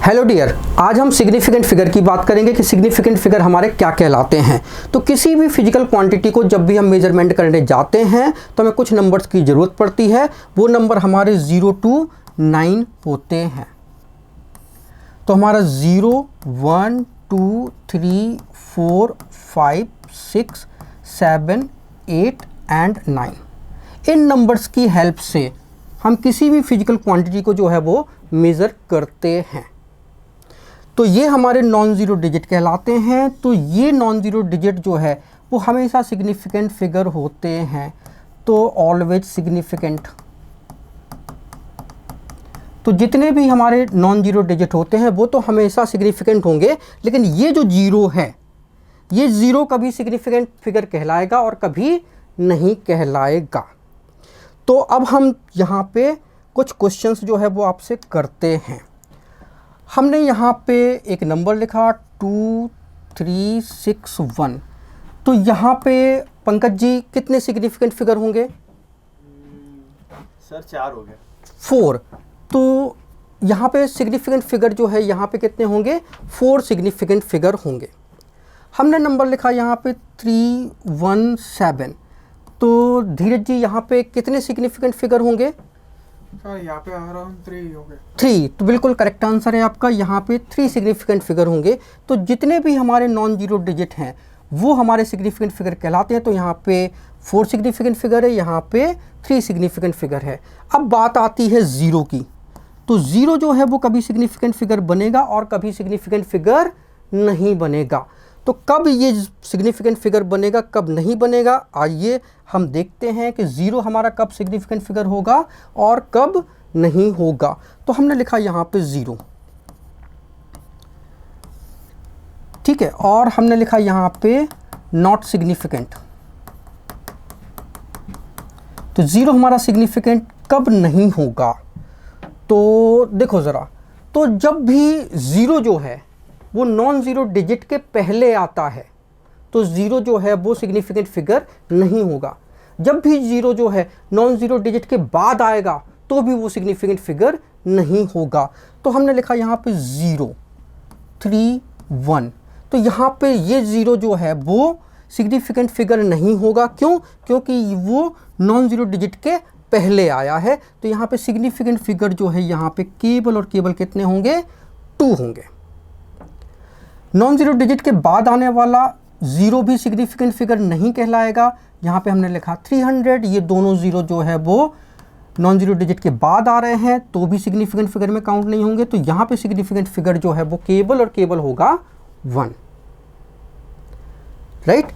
Hello dear, आज हम significant figure की बात करेंगे कि सिग्निफिकेंट फिगर हमारे क्या कहलाते हैं। तो किसी भी फिजिकल क्वांटिटी को जब भी हम मेजरमेंट करने जाते हैं तो हमें कुछ नंबर्स की ज़रूरत पड़ती है। वो नंबर हमारे 0 to 9 होते हैं। तो हमारा 0, 1, 2, 3, 4, 5, 6, 7, 8 एंड 9। इन नंबर्स की हेल्प से हम किसी भी फिजिकल क्वांटिटी को जो है वो मेज़र करते हैं। तो ये हमारे नॉन ज़ीरो डिजिट कहलाते हैं। तो ये नॉन ज़ीरो डिजिट जो है वो हमेशा सिग्निफिकेंट फिगर होते हैं। तो ऑलवेज सिग्निफिकेंट। तो जितने भी हमारे नॉन ज़ीरो डिजिट होते हैं वो तो हमेशा सिग्निफिकेंट होंगे, लेकिन ये जो ज़ीरो है, ये ज़ीरो कभी सिग्निफिकेंट फिगर कहलाएगा और कभी नहीं कहलाएगा। तो अब हम यहाँ पे कुछ क्वेश्चंस जो है वो आपसे करते हैं। हमने यहाँ पे एक नंबर लिखा 2361। तो यहाँ पे पंकज जी कितने सिग्निफिकेंट फिगर होंगे? सर 4 हो गए। 4। तो यहाँ पे सिग्निफिकेंट फिगर जो है यहाँ पे कितने होंगे? 4 सिग्निफिकेंट फिगर होंगे। हमने नंबर लिखा यहाँ पे 317। तो धीरज जी यहाँ पे कितने सिग्निफिकेंट फिगर होंगे? सर यहाँ पे अराउंड 3 हो गए। 3। तो बिल्कुल करेक्ट आंसर है आपका। यहाँ पे 3 सिग्निफिकेंट फिगर होंगे। तो जितने भी हमारे नॉन जीरो डिजिट हैं वो हमारे सिग्निफिकेंट फिगर कहलाते हैं। तो यहाँ पे 4 सिग्निफिकेंट फिगर है, यहाँ पे 3 सिग्निफिकेंट फिगर है। अब बात आती है ज़ीरो की। तो ज़ीरो जो है वो कभी सिग्निफिकेंट फिगर बनेगा और कभी सिग्निफिकेंट फिगर नहीं बनेगा। तो कब ये सिग्निफिकेंट फिगर बनेगा, कब नहीं बनेगा, आइए हम देखते हैं कि ज़ीरो हमारा कब सिग्निफिकेंट फिगर होगा और कब नहीं होगा। तो हमने लिखा यहाँ पे ज़ीरो, ठीक है, और हमने लिखा यहाँ पे नॉट सिग्निफिकेंट। तो ज़ीरो हमारा सिग्निफिकेंट कब नहीं होगा? तो देखो ज़रा, तो जब भी ज़ीरो जो है वो नॉन ज़ीरो डिजिट के पहले आता है तो ज़ीरो जो है वो सिग्निफिकेंट फिगर नहीं होगा। जब भी ज़ीरो जो है नॉन ज़ीरो डिजिट के बाद आएगा तो भी वो सिग्निफिकेंट फिगर नहीं होगा। तो हमने लिखा यहाँ पे 0, 3, 1। तो यहाँ पे ये ज़ीरो जो है वो सिग्निफिकेंट फिगर नहीं होगा। क्यों? क्योंकि वो नॉन ज़ीरो डिजिट के पहले आया है। तो यहाँ पे सिग्निफिकेंट फिगर जो है यहाँ पे केवल और केवल कितने होंगे? 2 होंगे। नॉन ज़ीरो डिजिट के बाद आने वाला ज़ीरो भी सिग्निफिकेंट फिगर नहीं कहलाएगा। यहाँ पे हमने लिखा 300। ये दोनों ज़ीरो जो है वो नॉन ज़ीरो डिजिट के बाद आ रहे हैं तो भी सिग्निफिकेंट फिगर में काउंट नहीं होंगे। तो यहाँ पे सिग्निफिकेंट फिगर जो है वो केवल और केवल होगा 1, राइट।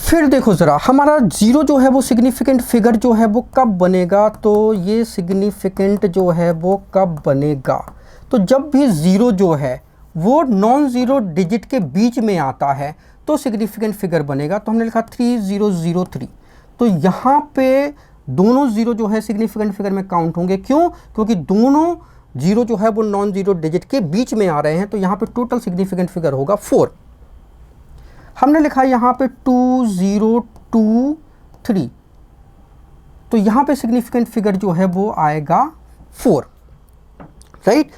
फिर देखो ज़रा, हमारा ज़ीरो जो है वो सिग्निफिकेंट फिगर जो है वो कब बनेगा? तो ये सिग्निफिकेंट जो है वो कब बनेगा? तो जब भी ज़ीरो जो है वो नॉन ज़ीरो डिजिट के बीच में आता है तो सिग्निफिकेंट फिगर बनेगा। तो हमने लिखा 3003। तो यहाँ पे दोनों ज़ीरो जो है सिग्निफिकेंट फिगर में काउंट होंगे। क्यों? क्योंकि दोनों ज़ीरो जो है वो नॉन ज़ीरो डिजिट के बीच में आ रहे हैं। तो यहाँ पे टोटल सिग्निफिकेंट फिगर होगा 4। हमने लिखा यहाँ पे 2023। तो यहाँ पे सिग्निफिकेंट फिगर जो है वो आएगा 4, राइट।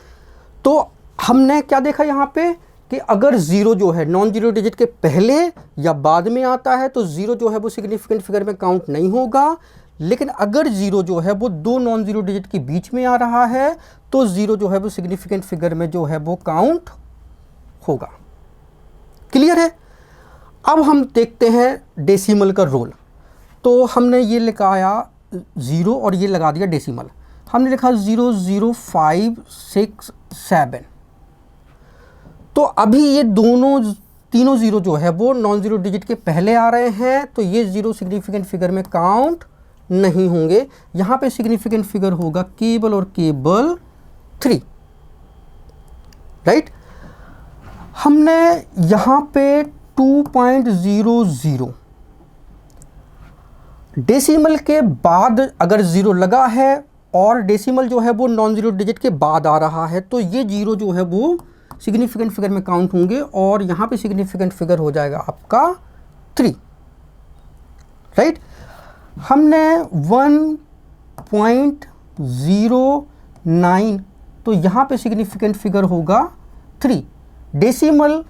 तो हमने क्या देखा यहाँ पे कि अगर ज़ीरो जो है नॉन ज़ीरो डिजिट के पहले या बाद में आता है तो ज़ीरो जो है वो सिग्निफिकेंट फिगर में काउंट नहीं होगा। लेकिन अगर ज़ीरो जो है वो दो नॉन ज़ीरो डिजिट के बीच में आ रहा है तो ज़ीरो जो है वो सिग्निफिकेंट फिगर में जो है वो काउंट होगा। क्लियर है? अब हम देखते हैं डेसिमल का रोल। तो हमने ये लिखाया ज़ीरो और ये लगा दिया डेसिमल। हमने लिखा 00567। तो अभी ये तीनों ज़ीरो जो है वो नॉन ज़ीरो डिजिट के पहले आ रहे हैं तो ये ज़ीरो सिग्निफिकेंट फिगर में काउंट नहीं होंगे। यहाँ पे सिग्निफिकेंट फिगर होगा केवल और केवल 3, राइट। हमने यहाँ पे 2.00 डेसिमल के बाद अगर ज़ीरो लगा है और डेसिमल जो है वो नॉन ज़ीरो डिजिट के बाद आ रहा है तो ये ज़ीरो जो है वो सिग्निफिकेंट फिगर में काउंट होंगे और यहाँ पे सिग्निफिकेंट फिगर हो जाएगा आपका 3, राइट। हमने 1.09 तो यहाँ पे सिग्निफिकेंट फिगर होगा 3। डेसिमल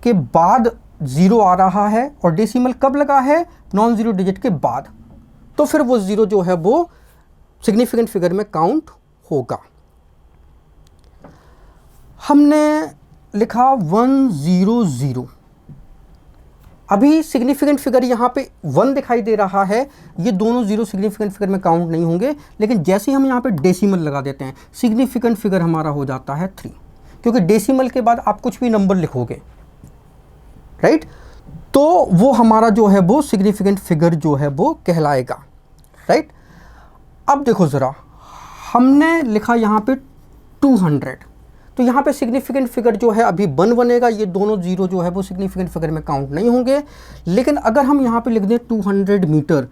के बाद 0 आ रहा है और डेसिमल कब लगा है? नॉन ज़ीरो डिजिट के बाद, तो फिर वो 0 जो है वो सिग्निफिकेंट फिगर में काउंट होगा। हमने लिखा 100। अभी सिग्निफिकेंट फिगर यहाँ पे 1 दिखाई दे रहा है, ये दोनों 0 सिग्निफिकेंट फिगर में काउंट नहीं होंगे, लेकिन जैसे ही हम यहाँ पे डेसिमल लगा देते हैं सिग्निफिकेंट फिगर हमारा हो जाता है 3, क्योंकि डेसिमल के बाद आप कुछ भी नंबर लिखोगे, राइट, तो वो हमारा जो है वो सिग्निफिकेंट फिगर जो है वो कहलाएगा, राइट। अब देखो ज़रा, हमने लिखा यहाँ पे 200, तो यहाँ पे सिग्निफिकेंट फिगर जो है अभी 1 बनेगा, ये दोनों 0 जो है वो सिग्निफिकेंट फिगर में काउंट नहीं होंगे। लेकिन अगर हम यहाँ पे लिख दें 200 मीटर,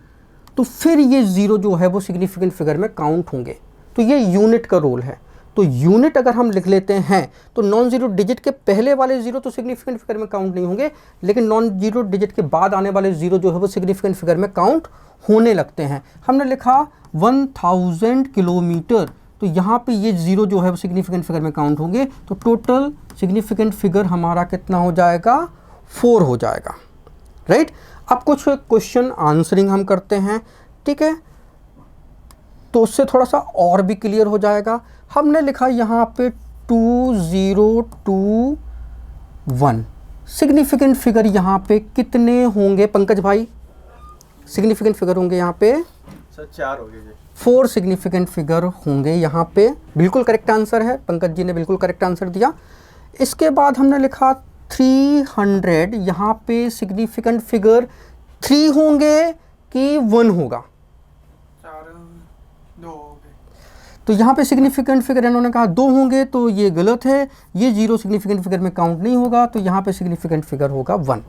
तो फिर ये 0 जो है वो सिग्निफिकेंट फिगर में काउंट होंगे। तो ये यूनिट का रोल है। तो यूनिट अगर हम लिख लेते हैं तो नॉन ज़ीरो डिजिट के पहले वाले 0 तो सिग्निफिकेंट फिगर में काउंट नहीं होंगे, लेकिन नॉन ज़ीरो डिजिट के बाद आने वाले 0 जो है वो सिग्निफिकेंट फिगर में काउंट होने लगते हैं। हमने लिखा 1000 किलोमीटर, तो यहाँ पे ये 0 जो है वो सिग्निफिकेंट फिगर में काउंट होंगे, तो टोटल सिग्निफिकेंट फिगर हमारा कितना हो जाएगा? 4 हो जाएगा, राइट। अब कुछ क्वेश्चन आंसरिंग हम करते हैं, ठीक है, तो उससे थोड़ा सा और भी क्लियर हो जाएगा। हमने लिखा यहाँ पे 2021, सिग्निफिकेंट फिगर यहाँ पे कितने होंगे पंकज भाई? सिग्निफिकेंट फिगर होंगे यहाँ पे सर 4 हो गए जी। 4 सिग्निफिकेंट फिगर होंगे यहाँ पे। बिल्कुल करेक्ट आंसर है, पंकज जी ने बिल्कुल करेक्ट आंसर दिया। इसके बाद हमने लिखा 300, यहाँ पे सिग्निफिकेंट फिगर 3 होंगे कि 1 होगा? 2 हो गए। तो यहाँ पे सिग्निफिकेंट फिगर इन्होंने कहा 2 होंगे, तो ये गलत है, ये 0 सिग्निफिकेंट फिगर में काउंट नहीं होगा, तो यहाँ पे सिग्निफिकेंट फिगर होगा 1।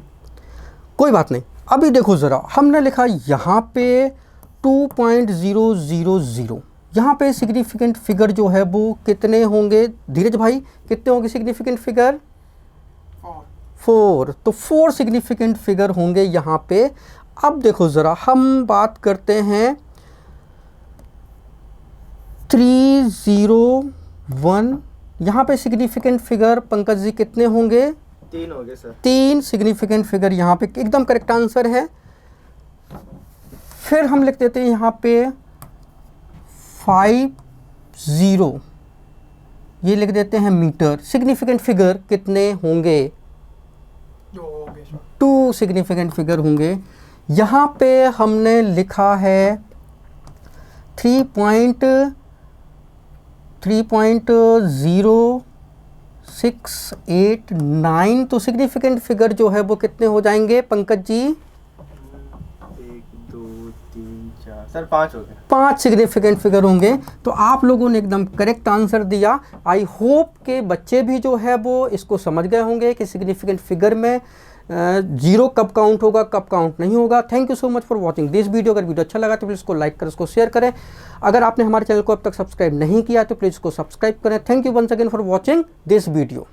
कोई बात नहीं। अभी देखो ज़रा, हमने लिखा यहाँ पे 2.000, यहाँ पे सिग्निफिकेंट फिगर जो है वो कितने होंगे? धीरज भाई कितने होंगे सिग्निफिकेंट फिगर? 4। तो 4 सिग्निफिकेंट फिगर होंगे यहाँ पे। अब देखो ज़रा, हम बात करते हैं 301, यहाँ पे सिग्निफिकेंट फिगर पंकज जी कितने होंगे? 3 हो गए सर। 3 सिग्निफिकेंट फिगर यहाँ पे एकदम करेक्ट आंसर है। फिर हम लिख देते हैं यहाँ पे 50, ये लिख देते हैं मीटर। सिग्निफिकेंट फिगर कितने होंगे? 2 हो गए सर। 2 सिग्निफिकेंट फिगर होंगे। यहाँ पे हमने लिखा है 3.0689, तो सिग्निफिकेंट फिगर जो है वो कितने हो जाएंगे पंकज जी? 1 2 3 4 सर 5 हो गए। 5 सिग्निफिकेंट फिगर होंगे। तो आप लोगों ने एकदम करेक्ट आंसर दिया। आई होप के बच्चे भी जो है वो इसको समझ गए होंगे कि सिग्निफिकेंट फिगर में 0 कब काउंट होगा, कब काउंट नहीं होगा। Thank you so much for watching this video. अगर वीडियो अच्छा लगा तो प्लीज़ इसको लाइक करें, इसको शेयर करें। अगर आपने हमारे चैनल को अब तक सब्सक्राइब नहीं किया तो प्लीज़ इसको सब्सक्राइब करें। Thank you once again for watching this video.